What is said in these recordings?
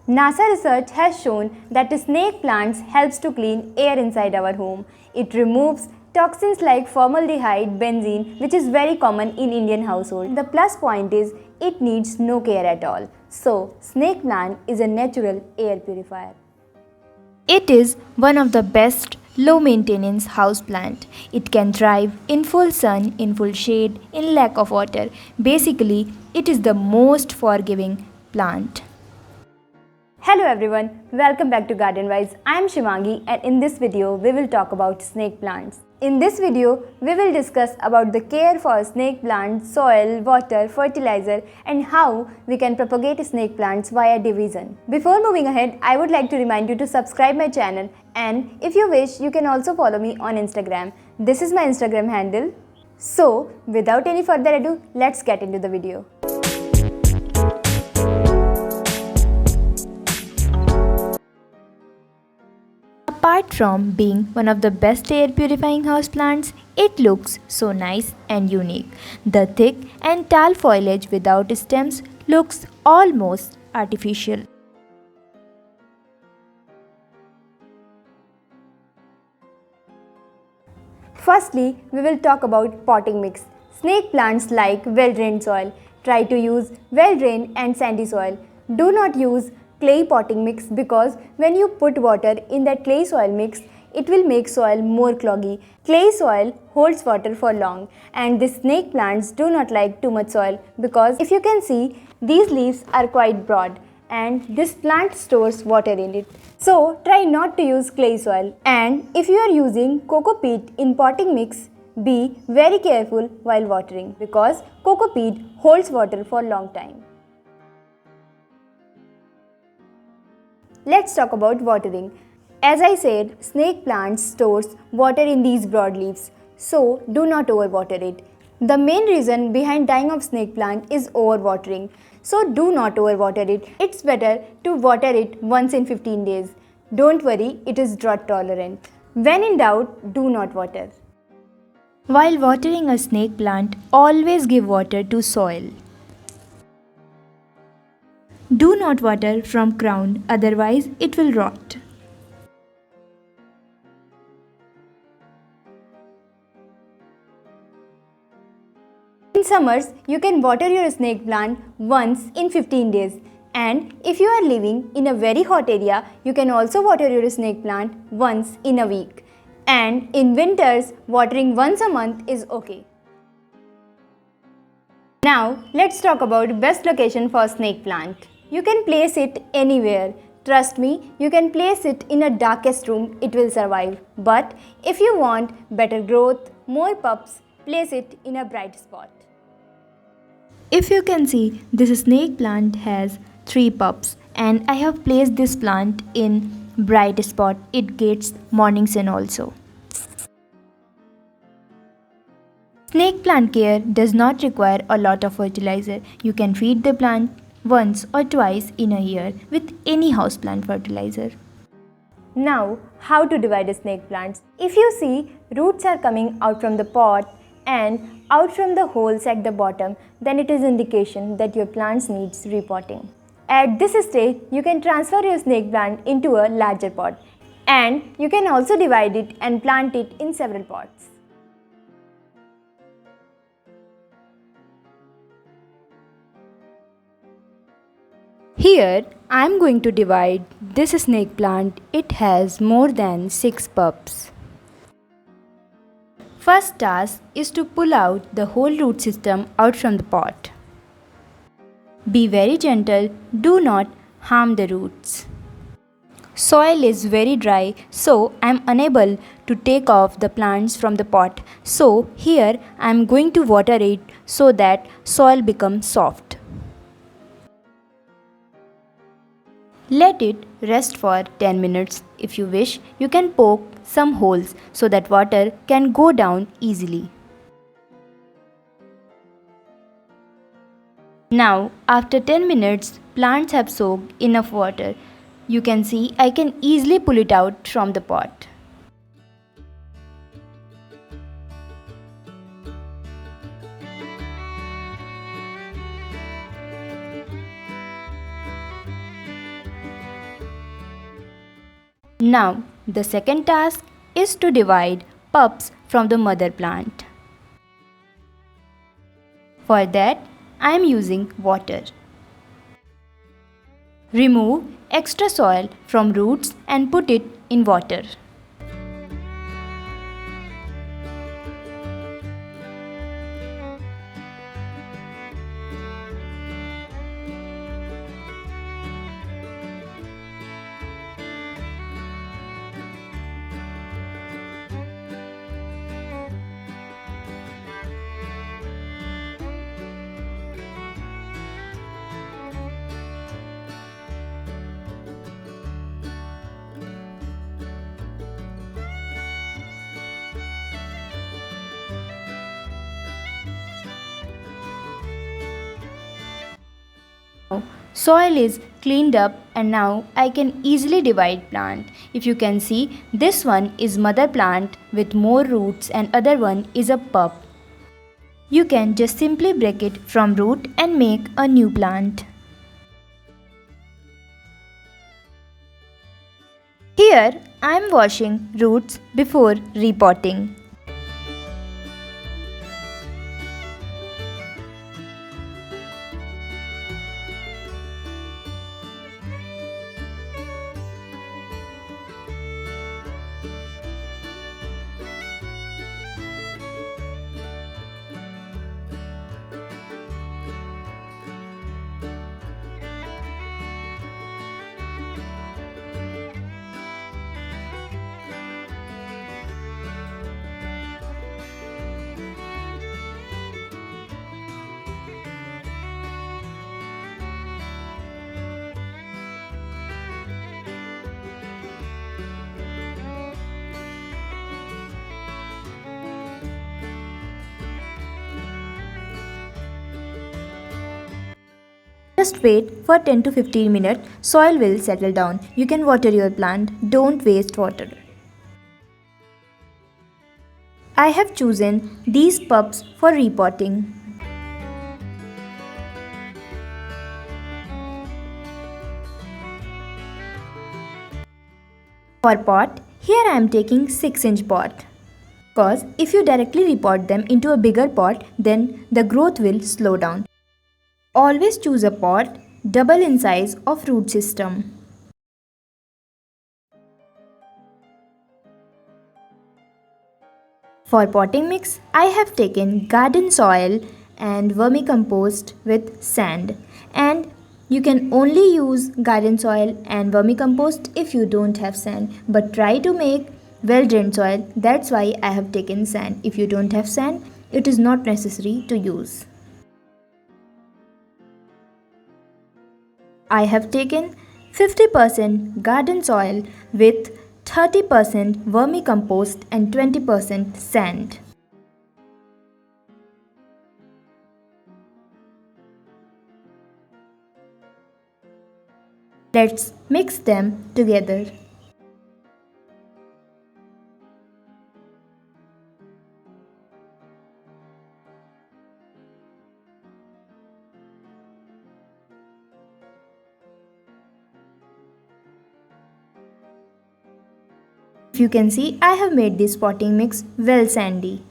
NASA research has shown that snake plants helps to clean air inside our home. It removes toxins like formaldehyde, benzene, which is very common in Indian household. The plus point is it needs no care at all. So, snake plant is a natural air purifier. It is one of the best low maintenance house plant. It can thrive in full sun, in full shade, in lack of water. Basically, it is the most forgiving plant. Hello everyone, welcome back to GardenWise. I am Shivangi and in this video we will talk about snake plants. In this video, we will discuss about the care for snake plants, soil, water, fertilizer and how we can propagate snake plants via division. Before moving ahead, I would like to remind you to subscribe my channel and if you wish, you can also follow me on Instagram. This is my Instagram handle. So, without any further ado, let's get into the video. Apart from being one of the best air purifying houseplants, it looks so nice and unique. The thick and tall foliage without stems looks almost artificial. Firstly, we will talk about potting mix. Snake plants like well-drained soil. Try to use well-drained and sandy soil. Do not use clay potting mix because when you put water in that clay soil mix, it will make soil more cloggy. Clay soil holds water for long and the snake plants do not like too much soil because if you can see, these leaves are quite broad and this plant stores water in it. So try not to use clay soil, and if you are using coco peat in potting mix, be very careful while watering because coco peat holds water for a long time. Let's talk about watering. As I said, snake plants stores water in these broad leaves, so do not overwater it. The main reason behind dying of snake plant is overwatering, so do not overwater it. It's better to water it once in 15 days. Don't worry, it is drought tolerant. When in doubt, do not water. While watering a snake plant, always give water to soil. Do not water from ground, otherwise it will rot. In summers, you can water your snake plant once in 15 days. And if you are living in a very hot area, you can also water your snake plant once in a week. And in winters, watering once a month is okay. Now, let's talk about best location for snake plant. You can place it anywhere. Trust me, you can place it in a darkest room, it will survive. But if you want better growth, more pups, place it in a bright spot. If you can see, this snake plant has 3 pups and I have placed this plant in bright spot. It gets morning sun also. Snake plant care does not require a lot of fertilizer. You can feed the plant once or twice in a year with any houseplant fertilizer. Now, how to divide snake plants? If you see roots are coming out from the pot and out from the holes at the bottom, then it is indication that your plants needs repotting. At this stage, you can transfer your snake plant into a larger pot and you can also divide it and plant it in several pots. Here, I am going to divide this snake plant. It has more than 6 pups. First task is to pull out the whole root system out from the pot. Be very gentle, do not harm the roots. Soil is very dry, so I am unable to take off the plants from the pot. So here I am going to water it so that soil becomes soft. Let it rest for 10 minutes. If you wish, you can poke some holes so that water can go down easily. Now, after 10 minutes, plants have soaked enough water. You can see I can easily pull it out from the pot. Now, the second task is to divide pups from the mother plant. For that, I am using water. Remove extra soil from roots and put it in water. Soil is cleaned up and now I can easily divide plant. If you can see, this one is mother plant with more roots and other one is a pup. You can just simply break it from root and make a new plant. Here I am washing roots before repotting. Just wait for 10 to 15 minutes, soil will settle down. You can water your plant, don't waste water. I have chosen these pups for repotting. For pot, here I am taking 6-inch pot. Because if you directly repot them into a bigger pot, then the growth will slow down. Always choose a pot double in size of root system. For potting mix, I have taken garden soil and vermicompost with sand, and you can only use garden soil and vermicompost if you don't have sand, but try to make well drained soil. That's why I have taken sand. If you don't have sand, it is not necessary to use. I have taken 50% garden soil with 30% vermicompost and 20% sand. Let's mix them together. If you can see, I have made this potting mix well sandy.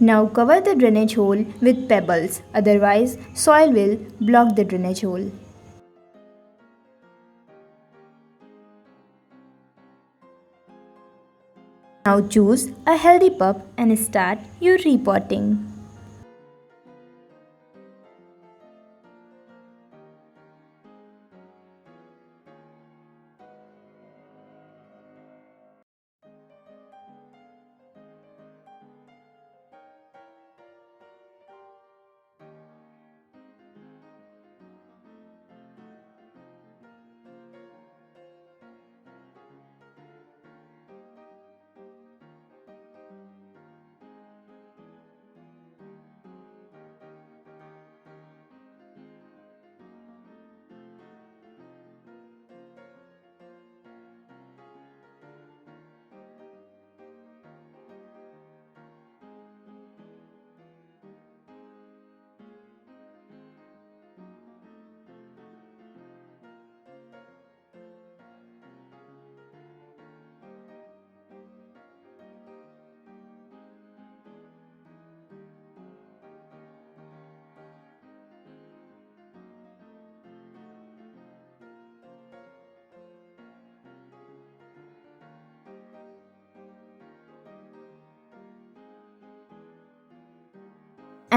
Now cover the drainage hole with pebbles, otherwise soil will block the drainage hole. Now choose a healthy pup and start your repotting.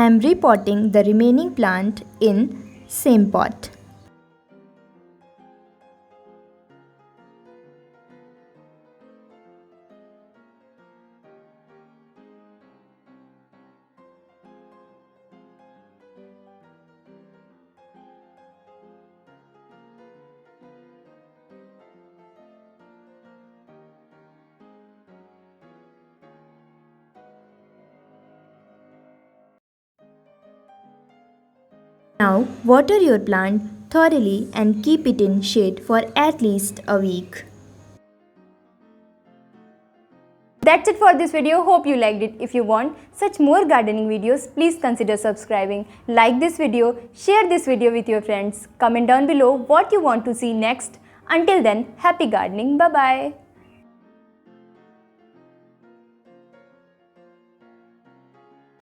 I am repotting the remaining plant in same pot. Now water your plant thoroughly and keep it in shade for at least a week. That's it for this video. Hope you liked it. If you want such more gardening videos, please consider subscribing. Like this video, share this video with your friends. Comment down below what you want to see next. Until then, happy gardening. Bye-bye.